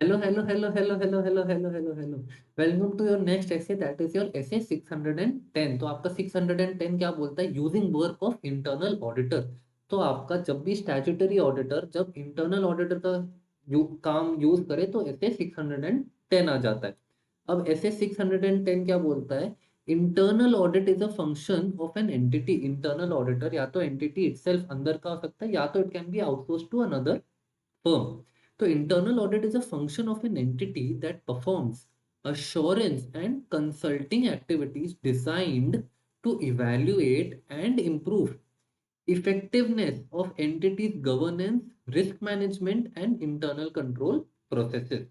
Hello, hello, hello, hello, hello, hello, hello, hello, hello. Welcome to your next essay, that is your essay 610. तो आपका 610 क्या बोलता है? Using work of internal auditor. तो आपका जब भी स्टैट्यूटरी ऑडिटर जब इंटरनल ऑडिटर का काम यूज करे तो ऐसे 610 आ जाता है। अब ऐसे 610 क्या बोलता है? Internal audit is a function of an entity. Internal auditor या तो एंटिटी इटसेल्फ अंदर का हो सकता है या तो it can be outsource to another firm. So internal audit is a function of an entity that performs assurance and consulting activities designed to evaluate and improve effectiveness of entities governance, risk management and internal control processes.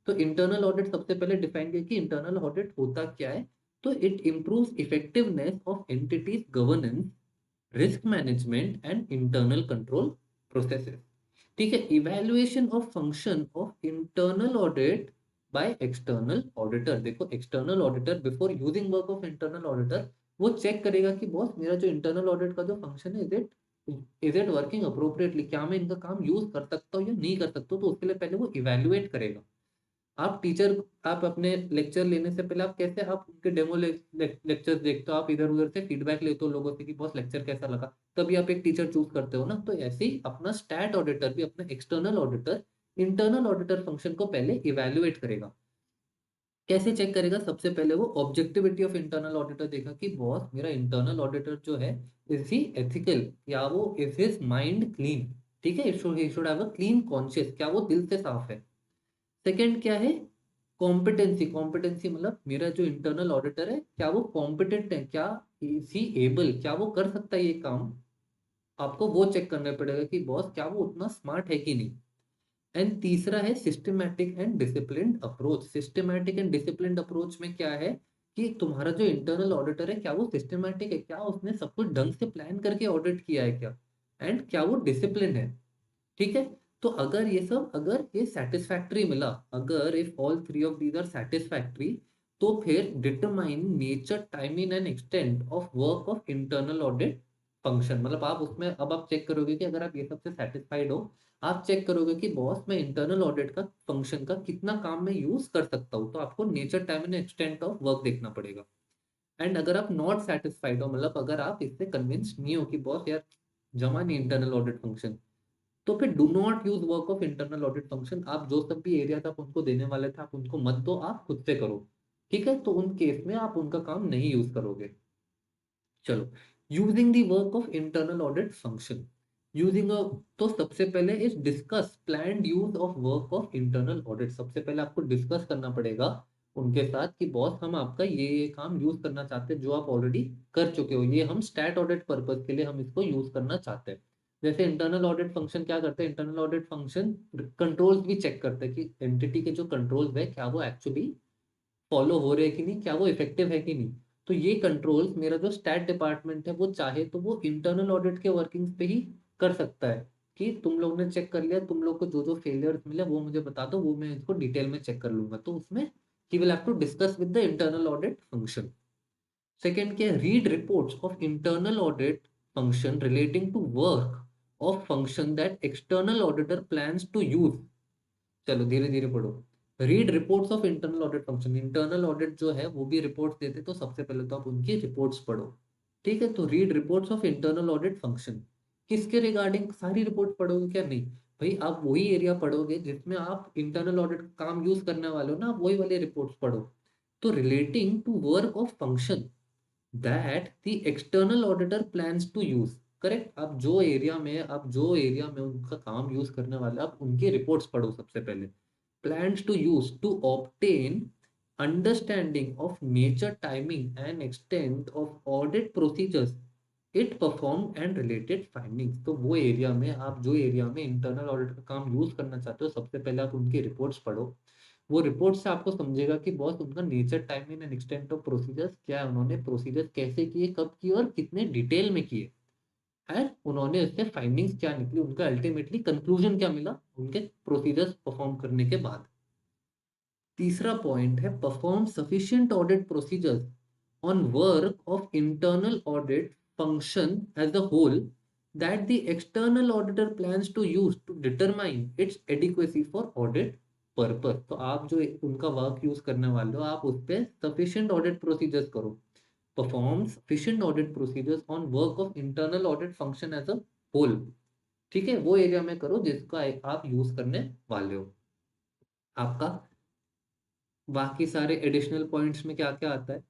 तो internal audit सबसे पहले define किया कि internal audit होता क्या है। तो it improves effectiveness of entities governance, risk management and internal control processes. ठीक है, evaluation of function of internal audit by external auditor. देखो, external auditor before using work of internal auditor वो check करेगा कि बॉस मेरा जो internal audit का जो फंक्शन है इज इट वर्किंग अप्रोप्रिएटली, क्या मैं इनका काम यूज कर सकता हूँ या नहीं कर सकता हूँ। तो उसके लिए पहले वो इवैल्यूएट करेगा। आप टीचर, आप अपने लेक्चर लेने से पहले आप कैसे आप उनके डेमो लेक्चर देखते हो, आप इधर उधर से फीडबैक लेते हो लोगों से कि बॉस लेक्चर कैसा लगा, तभी आप एक टीचर चूज करते हो ना। तो ऐसे ही अपना स्टैट ऑडिटर भी अपना external auditor internal auditor function को पहले इवैल्यूएट करेगा। कैसे चेक करेगा? सबसे पहले वो ऑब्जेक्टिविटी ऑफ इंटरनल ऑडिटर देखा कि बॉस मेरा इंटरनल ऑडिटर जो है इज ही एथिकल, क्या वो इज हिज माइंड क्लीन। ठीक है, he should have a clean conscious, क्या वो दिल से साफ है। सेकंड क्या है? कॉम्पिटेंसी। कॉम्पिटेंसी मतलब मेरा जो इंटरनल ऑडिटर है क्या वो कॉम्पिटेंट है, क्या इज ही एबल, क्या वो कर सकता है ये काम। आपको वो चेक करना पड़ेगा कि बॉस क्या वो उतना स्मार्ट है कि नहीं। एंड तीसरा है systematic and disciplined approach. Systematic and disciplined approach में क्या है कि तुम्हारा जो इंटरनल ऑडिटर है क्या वो सिस्टमैटिक है, क्या उसने सब कुछ ढंग से प्लान करके ऑडिट किया है क्या, एंड क्या वो डिसिप्लिन है। ठीक है, तो अगर ये सेटिस्फैक्टरी मिला, अगर if all three of these are satisfactory, तो फिर determine nature, timing and extent of work of internal audit function. मतलब आप उसमें अब आप चेक करोगे कि अगर आप ये सबसे सेटिस्फाइड हो, आप चेक करोगे कि बॉस मैं इंटरनल ऑडिट का फंक्शन का कितना काम में यूज कर सकता हूँ। तो आपको nature, time and extent of work देखना पड़ेगा। एंड अगर आप नॉट सेटिस्फाइड हो, मतलब अगर आप इससे कन्विंस नहीं हो कि बॉस यार जमा नहीं इंटरनल ऑडिट फंक्शन, तो फिर do not use work of internal audit function. आप जो सब भी एरिया आप उनको देने वाले थे आप उनको मत दो, आप खुद से करो। ठीक है, तो उन केस में आप उनका काम नहीं यूज करोगे। चलो, using the work of internal audit function. Using तो सबसे पहले is discuss planned use of work of internal audit. सबसे पहले आपको डिस्कस करना पड़ेगा उनके साथ कि बॉस हम आपका ये काम यूज करना चाहते हैं जो आप ऑलरेडी कर चुके हो, ये हम स्टैट ऑडिट पर्पज के लिए हम इसको यूज करना चाहते हैं। जैसे इंटरनल ऑडिट फंक्शन क्या करते हैं? इंटरनल ऑडिट फंक्शन कंट्रोल्स भी चेक करते हैं कि एंटिटी के जो कंट्रोल्स है क्या वो एक्चुअली फॉलो हो रहे हैं कि नहीं, क्या वो इफेक्टिव है कि नहीं। तो ये कंट्रोल्स मेरा जो स्टैट डिपार्टमेंट है वो चाहे तो वो इंटरनल ऑडिट के वर्किंग्स पे ही कर सकता है कि तुम लोग ने चेक कर लिया, तुम लोग को जो जो फेलियर्स मिले वो मुझे बता दो, वो मैं इसको डिटेल में चेक कर लूंगा। तो उसमें ही will have to discuss with the internal audit function. Second क्या है? Read reports of internal audit function relating to work of function that external auditor plans to use. चलो धीरे धीरे पढ़ो। Read reports of internal audit function. Internal audit जो है वो भी रिपोर्ट्स देते, तो सबसे पहले तो आप उनकी रिपोर्ट्स पढ़ो। ठीक है, तो read reports of internal audit function किसके रिगार्डिंग? सारी रिपोर्ट पढ़ोगे क्या? नहीं भाई, आप वही एरिया पढ़ोगे जिसमें आप इंटरनल ऑडिट काम यूज करने वाले हो ना, आप वही वाले रिपोर्ट्स पढ़ो। तो relating to work of function that the external auditor plans to use. Correct, आप जो एरिया में उनका काम यूज करने वाले आप उनकी रिपोर्ट्स पढ़ो सबसे पहले। plans to use to obtain understanding of nature, timing and extent of audit procedures it performed and related findings। तो वो एरिया में आप जो एरिया में इंटरनल ऑडिट का काम यूज करना चाहते हो सबसे पहले आप उनकी रिपोर्ट्स पढ़ो। वो रिपोर्ट से आपको समझेगा कि बॉस उनका nature, timing and extent of procedures क्या है, उन्होंने प्रोसीजर कैसे किए, कब किए और कितने डिटेल में किए, एंड उन्होंने उससे फाइंडिंग्स क्या निकली, उनका अल्टीमेटली कंक्लूजन क्या मिला उनके प्रोसीजर्स परफॉर्म करने के बाद। तीसरा पॉइंट है perform sufficient audit procedures on work of internal audit function as a whole that the external auditor plans to use to determine its adequacy for audit purpose, तो आप जो उनका वर्क यूज करने वाले हो आप उस पर सफिशिएंट ऑडिट प्रोसीजर्स करो। Perform sufficient audit procedures on work of internal audit function as a whole. ठीक है, वो एरिया में करो जिसका आप यूज करने वाले हो। आपका बाकी सारे एडिशनल पॉइंट्स में क्या क्या आता है?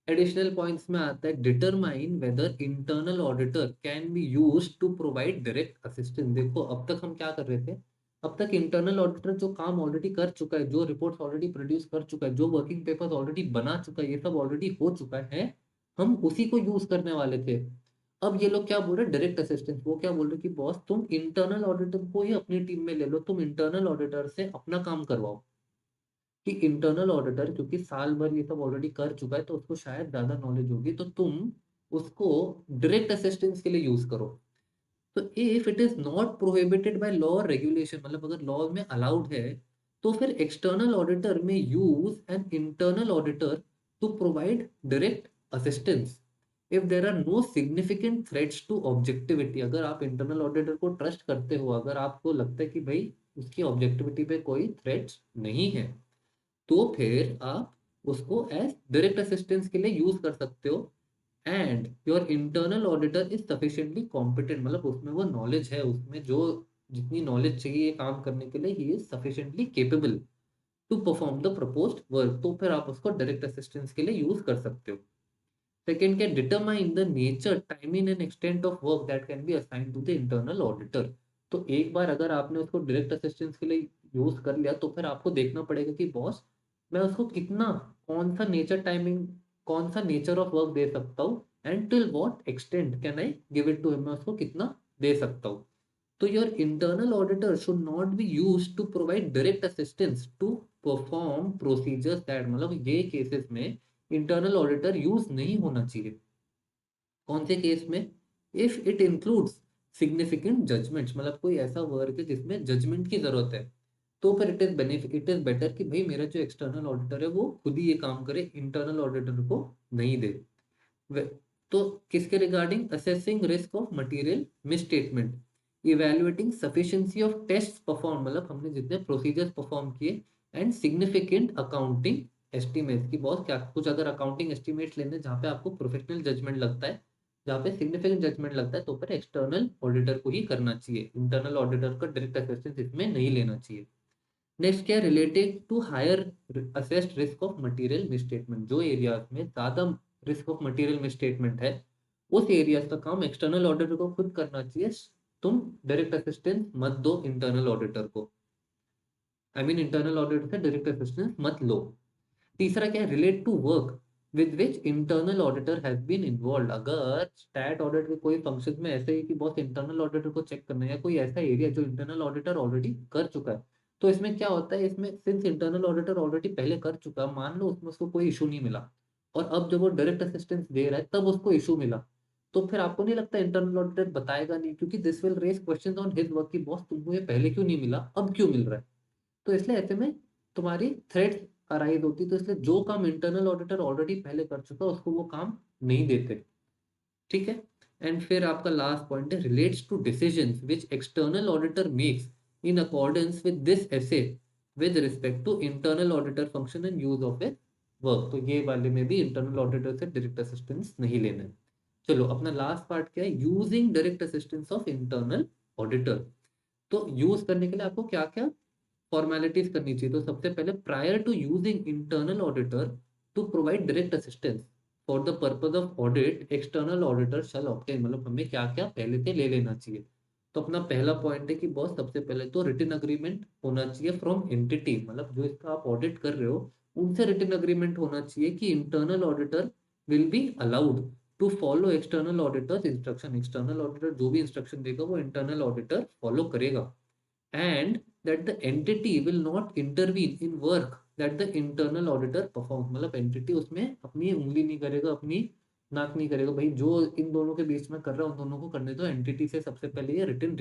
एडिशनल पॉइंट्स में आता है determine whether internal auditor can be used to provide direct assistance. देखो अब तक हम क्या कर रहे थे, अब तक इंटरनल ऑडिटर जो काम ऑलरेडी कर चुका है, जो रिपोर्ट्स ऑलरेडी प्रोड्यूस कर चुका है, जो वर्किंग पेपर्स ऑलरेडी बना चुका है, ये सब ऑलरेडी हो चुका है, हम उसी को यूज करने वाले थे। अब ये लोग क्या बोल रहे हैं, डायरेक्ट असिस्टेंस। वो क्या बोल रहे हैं कि बॉस तुम इंटरनल ऑडिटर को ही अपनी टीम में ले लो, तुम इंटरनल ऑडिटर से अपना काम करवाओ। कि इंटरनल ऑडिटर क्योंकि साल भर ये सब ऑलरेडी कर चुका है तो उसको शायद ज्यादा नॉलेज होगी, तो तुम उसको डायरेक्ट असिस्टेंस के लिए यूज करो। तो if it is not prohibited by law और रेगुलेशन, मतलब अगर लॉ में अलाउड है, तो फिर external auditor may use an internal auditor to provide direct assistance if there are no significant threats to objectivity. अगर आप इंटरनल ऑडिटर को ट्रस्ट करते हो, अगर आपको लगता है कि भाई उसकी ऑब्जेक्टिविटी पे कोई थ्रेट्स नहीं है, तो फिर आप उसको एज डायरेक्ट असिस्टेंस के लिए यूज कर सकते हो। And your internal auditor is sufficiently competent, मतलब उसमें वो नॉलेज है, उसमें जो जितनी नॉलेज चाहिए ये काम करने के लिए, he is sufficiently capable to perform the proposed work, तो फिर आप उसको डायरेक्ट असिस्टेंस के लिए यूज कर सकते हो। सेकेंड क्या, determine the nature timing and extent of work that can be assigned to the internal auditor. तो एक बार अगर आपने उसको डायरेक्ट असिस्टेंस के लिए यूज कर लिया, तो फिर आपको देखना पड़ेगा कि बॉस मैं उसको कितना, कौन सा नेचर टाइमिंग, कौन सा नेचर ऑफ वर्क दे सकता हूँ, and till what extent can I give it to him, मैं उसको कितना दे सकता हूँ। तो your internal auditor should not be used to provide direct assistance to perform procedures that, मतलब ये केसेस में इंटरनल ऑडिटर यूज नहीं होना चाहिए। कौन से केस में? If it includes significant judgments, मतलब कोई ऐसा वर्क है जिसमें जजमेंट की जरूरत है, तो फिर it is benefit, it is better कि भाई मेरा जो एक्सटर्नल ऑडिटर है वो खुद ही ये काम करे, इंटरनल ऑडिटर को नहीं दे। वे- तो किसके regarding? Assessing risk of material misstatement, evaluating sufficiency of test perform, मतलब हमने जितने प्रोसीजर्स परफॉर्म किए, एंड सिग्निफिकेंट अकाउंटिंग एस्टिमेट्स की, बहुत क्या कुछ अगर अकाउंटिंग एस्टिमेट्स लेने जहाँ पे आपको प्रोफेशनल जजमेंट लगता है, जहाँ पे सिग्निफिकेंट जजमेंट लगता है, तो फिर एक्सटर्नल ऑडिटर को ही करना चाहिए, इंटरनल ऑडिटर का डायरेक्ट असिस्टेंस इसमें नहीं लेना चाहिए। नेक्स्ट क्या, related to higher assessed risk of material misstatement, जो एरियाज में ज्यादा रिस्क ऑफ मटेरियल मिसस्टेटमेंट है, उस एरियाज का काम एक्सटर्नल ऑडिटर को खुद करना चाहिए। तुम डायरेक्ट असिस्टेंस मत दो इंटरनल ऑडिटर को, आई मीन इंटरनल ऑडिटर से डायरेक्ट असिस्टेंस मत लो। तीसरा क्या है, relate to work with which internal auditor has been involve, अगर स्टैट ऑडिट के कोई फंक्शन में ऐसे ही कि बहुत इंटरनल ऑडिटर को चेक करना है, या कोई ऐसा एरिया जो इंटरनल ऑडिटर ऑलरेडी कर चुका है, तो इसमें क्या होता है, इसमें सिंस इंटरनल ऑडिटर ऑलरेडी पहले कर चुका, मान लो उसमें उसको कोई इशू नहीं मिला, और अब जब वो डायरेक्ट असिस्टेंस दे रहा है तब उसको इशू मिला, तो फिर आपको नहीं लगता इंटरनल ऑडिटर बताएगा नहीं, क्योंकि this will raise questions on his work, की बॉस तुमको ये पहले क्यों नहीं मिला, अब क्यों मिल रहा है। तो इसलिए ऐसे में तुम्हारी थ्रेड्स अराइज होती, तो इसलिए जो काम इंटरनल ऑडिटर ऑलरेडी पहले कर चुका उसको वो काम नहीं देते। ठीक है। एंड फिर आपका लास्ट पॉइंट है, relates to decisions which external auditor makes in accordance with this SA with respect to internal auditor function and use of it work. तो ये वाले में भी इंटरनल ऑडिटर से डायरेक्ट असिस्टेंस नहीं लेना है। चलो अपना लास्ट पार्ट क्या है, using direct assistance of internal auditor. तो यूज करने के लिए आपको क्या क्या फॉर्मेलिटीज करनी चाहिए। तो सबसे पहले, prior to using internal auditor to provide direct assistance for the purpose of audit, external auditor shall obtain, मतलब हमें क्या क्या पहले से ले लेना चाहिए। तो अपना पहला पॉइंट है कि बॉस सबसे पहले तो रिटन अग्रीमेंट होना चाहिए फ्रॉम एंटिटी, मतलब जो इसका आप ऑडिट कर रहे हो उनसे रिटन अग्रीमेंट होना चाहिए कि internal auditor will be allowed to follow external auditor's instruction, external auditor जो भी इंस्ट्रक्शन देगा वो इंटरनल ऑडिटर फॉलो करेगा। And that the entity will not intervene in work that the internal auditor performs, मतलब entity उसमें अपनी उंगली नहीं करेगा, अपनी नाक नहीं करेगा, भाई जो इन दोनों के बीच में कर रहा है उन दोनों को करने दो। एंटिटी से सबसे पहले ये रिटन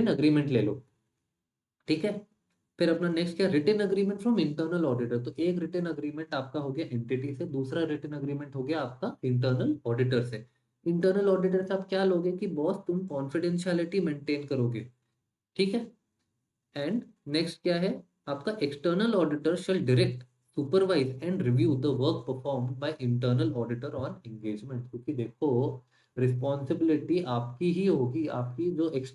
अग्रीमेंट ले लो। ठीक है। फिर अपना नेक्स्ट क्या, written agreement from internal auditor. तो एक रिटन अग्रीमेंट आपका हो गया एंटिटी से, दूसरा रिटन अग्रीमेंट हो गया आपका इंटरनल ऑडिटर से। इंटरनल ऑडिटर से आप क्या लोगे कि बॉस तुम कॉन्फिडेंशियलिटी मेंटेन करोगे। ठीक है। एंड नेक्स्ट क्या है आपका, external auditor shall direct, supervise and review the work performed by internal auditor on engagement. क्योंकि देखो रिस्पॉन्सिबिलिटी आपकी ही होगी, आपकी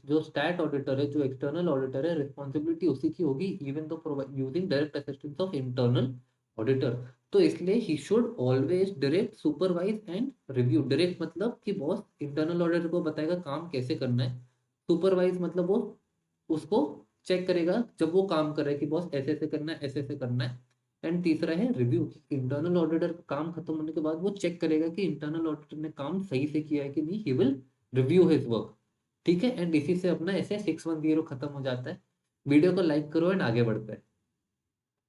जो स्टैट ऑडिटर है, जो एक्सटर्नल ऑडिटर है, रिस्पॉन्सिबिलिटी उसी की होगी, even though using direct assistance of internal auditor. तो इसलिए he should always direct, supervise and review. Direct मतलब कि बॉस इंटरनल ऑडिटर को बताएगा काम कैसे करना है, सुपरवाइज मतलब वो उसको चेक करेगा जब वो काम कर रहा है कि बॉस ऐसे ऐसे करना है, ऐसे ऐसे करना है। एंड तीसरा है रिव्यू, इंटरनल ऑडिटर का काम खत्म होने के बाद वो चेक करेगा कि इंटरनल ऑडिटर ने काम सही से किया है कि नहीं, he will review his work. ठीक है, एंड इसी से अपना ऐसे 610 खत्म हो जाता है। वीडियो को लाइक करो एंड आगे बढ़ते हैं।